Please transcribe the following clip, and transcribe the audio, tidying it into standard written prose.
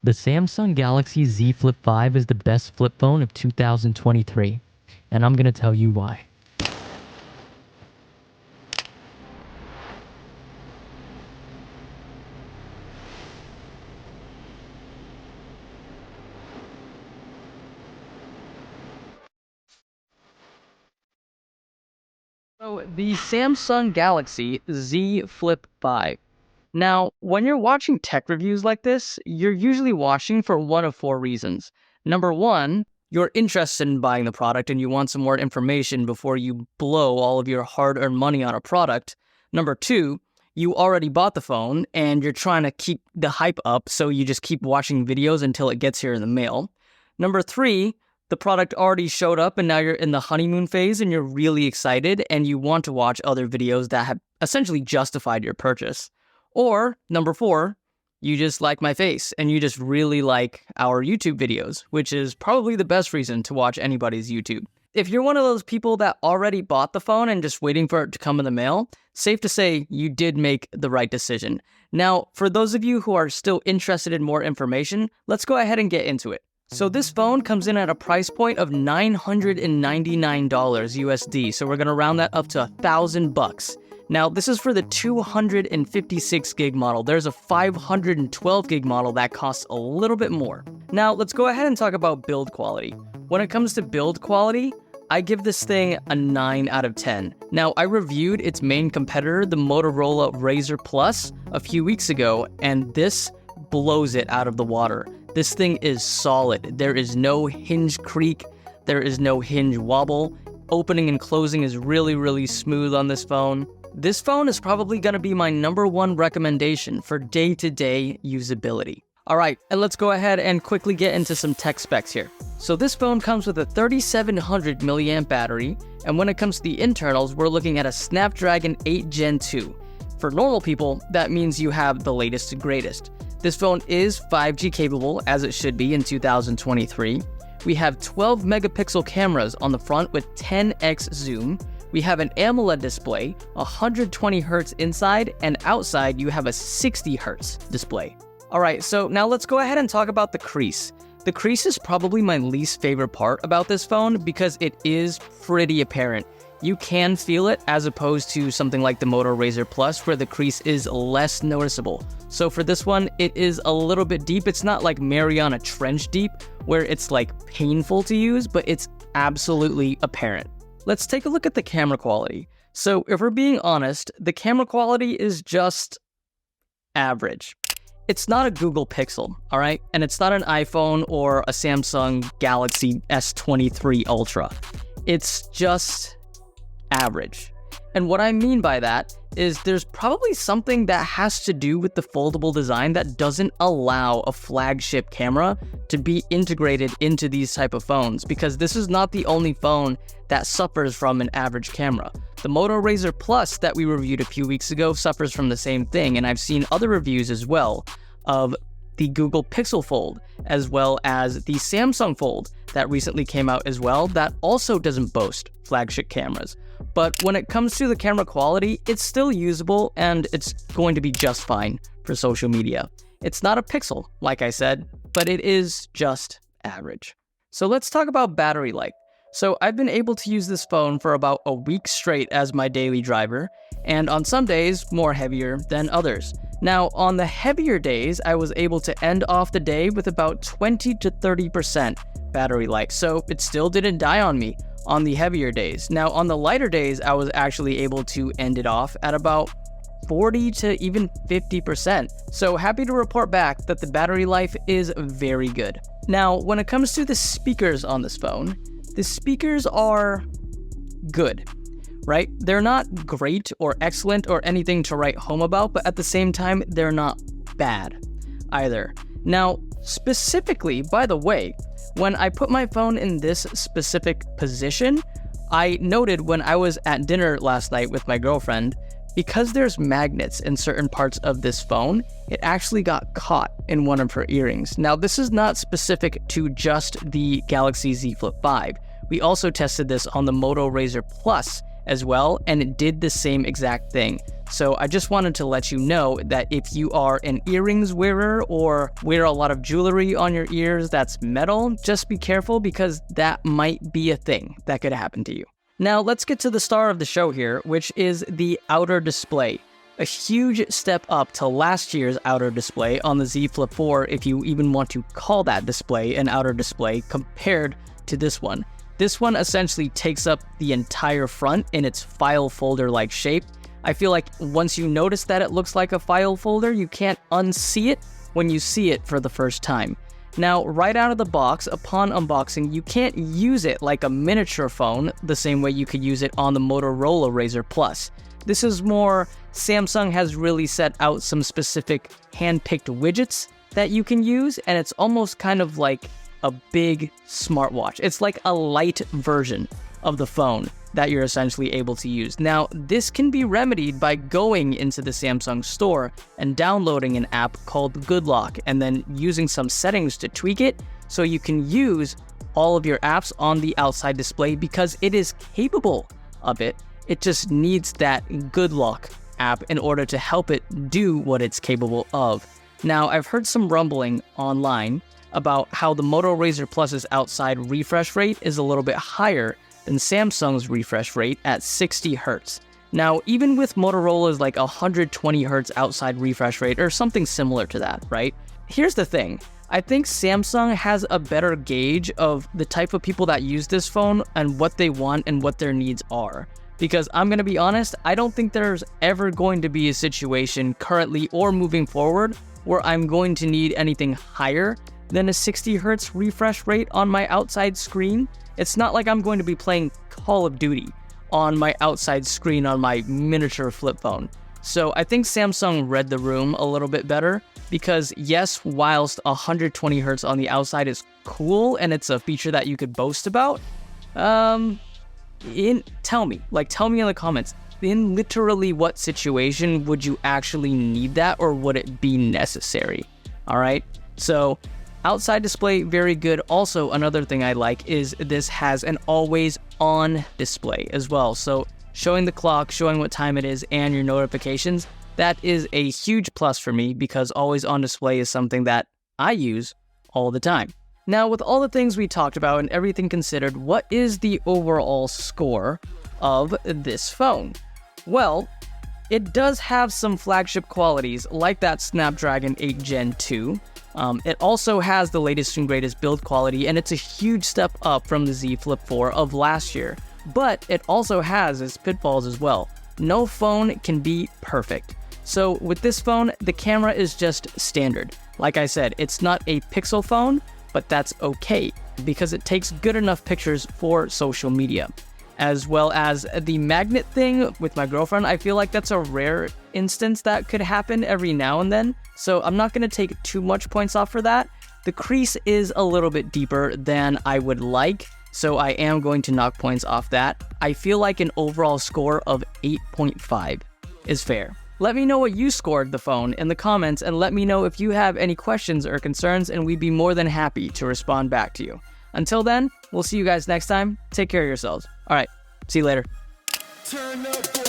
The Samsung Galaxy Z Flip 5 is the best flip phone of 2023, and I'm gonna tell you why. So, the Samsung Galaxy Z Flip 5. Now, when you're watching tech reviews like this, you're usually watching for one of four reasons. Number one, you're interested in buying the product and you want some more information before you blow all of your hard-earned money on a product. Number two, you already bought the phone and you're trying to keep the hype up, so you just keep watching videos until it gets here in the mail. Number three, the product already showed up and now you're in the honeymoon phase and you're really excited and you want to watch other videos that have essentially justified your purchase. Or, number four, you just like my face and you just really like our YouTube videos, which is probably the best reason to watch anybody's YouTube. If you're one of those people that already bought the phone and just waiting for it to come in the mail, safe to say you did make the right decision. Now, for those of you who are still interested in more information, let's go ahead and get into it. So this phone comes in at a price point of $999 USD, so we're gonna round that up to $1,000. Now, this is for the 256 gig model. There's a 512 gig model that costs a little bit more. Now, let's go ahead and talk about build quality. When it comes to build quality, I give this thing a 9 out of 10. Now, I reviewed its main competitor, the Motorola Razr Plus, a few weeks ago, and this blows it out of the water. This thing is solid. There is no hinge creak. There is no hinge wobble. Opening and closing is really smooth on this phone. This phone is probably going to be my number one recommendation for day-to-day usability. Alright, and let's go ahead and quickly get into some tech specs here. So this phone comes with a 3700 mAh battery, and when it comes to the internals, we're looking at a Snapdragon 8 Gen 2. For normal people, that means you have the latest and greatest. This phone is 5G capable, as it should be in 2023. We have 12 megapixel cameras on the front with 10x zoom. We have an AMOLED display, 120 Hz inside, and outside you have a 60 Hz display. Alright, so now let's go ahead and talk about the crease. The crease is probably my least favorite part about this phone because it is pretty apparent. You can feel it as opposed to something like the Moto Razr Plus where the crease is less noticeable. So for this one, it is a little bit deep. It's not like Mariana Trench deep where it's like painful to use, but it's absolutely apparent. Let's take a look at the camera quality. So if we're being honest, the camera quality is just average. It's not a Google Pixel, all right? And it's not an iPhone or a Samsung Galaxy S23 Ultra. It's just average. And what I mean by that is there's probably something that has to do with the foldable design that doesn't allow a flagship camera to be integrated into these type of phones, because this is not the only phone that suffers from an average camera. The Moto Razr Plus that we reviewed a few weeks ago suffers from the same thing, and I've seen other reviews as well of the Google Pixel Fold, as well as the Samsung Fold that recently came out as well, that also doesn't boast flagship cameras. But when it comes to the camera quality, it's still usable and it's going to be just fine for social media. It's not a Pixel, like I said, but it is just average. So let's talk about battery life. So I've been able to use this phone for about a week straight as my daily driver, and on some days, more heavier than others. Now, on the heavier days, I was able to end off the day with about 20 to 30% battery life, so it still didn't die on me on the heavier days. Now, on the lighter days, I was actually able to end it off at about 40 to even 50%. So happy to report back that the battery life is very good. Now, when it comes to the speakers on this phone, the speakers are good, right? They're not great or excellent or anything to write home about, but at the same time, they're not bad either. Now, specifically, by the way, when I put my phone in this specific position, I noted when I was at dinner last night with my girlfriend, because there's magnets in certain parts of this phone, it actually got caught in one of her earrings. Now, this is not specific to just the Galaxy Z Flip 5. We also tested this on the Moto Razr Plus as well, and it did the same exact thing. So I just wanted to let you know that if you are an earrings wearer or wear a lot of jewelry on your ears that's metal, just be careful because that might be a thing that could happen to you. Now let's get to the star of the show here, which is the outer display. A huge step up to last year's outer display on the Z Flip 4, if you even want to call that display an outer display, compared to this one. This one essentially takes up the entire front in its file folder-like shape. I feel like once you notice that it looks like a file folder, you can't unsee it when you see it for the first time. Now, right out of the box, upon unboxing, you can't use it like a miniature phone the same way you could use it on the Motorola Razr Plus. This is more, Samsung has really set out some specific hand-picked widgets that you can use, and it's almost kind of like a big smartwatch. It's like a light version of the phone that you're essentially able to use. Now, this can be remedied by going into the Samsung store and downloading an app called Good Lock and then using some settings to tweak it so you can use all of your apps on the outside display because it is capable of it. It just needs that Good Lock app in order to help it do what it's capable of. Now, I've heard some rumbling online about how the Moto Razr Plus's outside refresh rate is a little bit higher than Samsung's refresh rate at 60 Hz. Now, even with Motorola's like 120 Hz outside refresh rate or something similar to that, right? Here's the thing. I think Samsung has a better gauge of the type of people that use this phone and what they want and what their needs are. Because I'm going to be honest, I don't think there's ever going to be a situation currently or moving forward where I'm going to need anything higher than a 60 Hz refresh rate on my outside screen. It's not like I'm going to be playing Call of Duty on my outside screen on my miniature flip phone. So I think Samsung read the room a little bit better because yes, whilst 120 Hz on the outside is cool and it's a feature that you could boast about, tell me in the comments, in literally what situation would you actually need that or would it be necessary? All right, so outside display, very good. Also, another thing I like is this has an always on display as well. So showing the clock, showing what time it is, and your notifications, that is a huge plus for me because always on display is something that I use all the time. Now, with all the things we talked about and everything considered, what is the overall score of this phone? Well, it does have some flagship qualities like that Snapdragon 8 Gen 2. It also has the latest and greatest build quality, and it's a huge step up from the Z Flip 4 of last year. But it also has its pitfalls as well. No phone can be perfect. So with this phone, the camera is just standard. Like I said, it's not a pixel phone, but that's okay because it takes good enough pictures for social media. As well as the magnet thing with my girlfriend, I feel like that's a rare instance that could happen every now and then. So I'm not going to take too much points off for that. The crease is a little bit deeper than I would like, so I am going to knock points off that. I feel like an overall score of 8.5 is fair. Let me know what you scored the phone in the comments and let me know if you have any questions or concerns and we'd be more than happy to respond back to you. Until then, we'll see you guys next time. Take care of yourselves. All right, see you later. Turn up.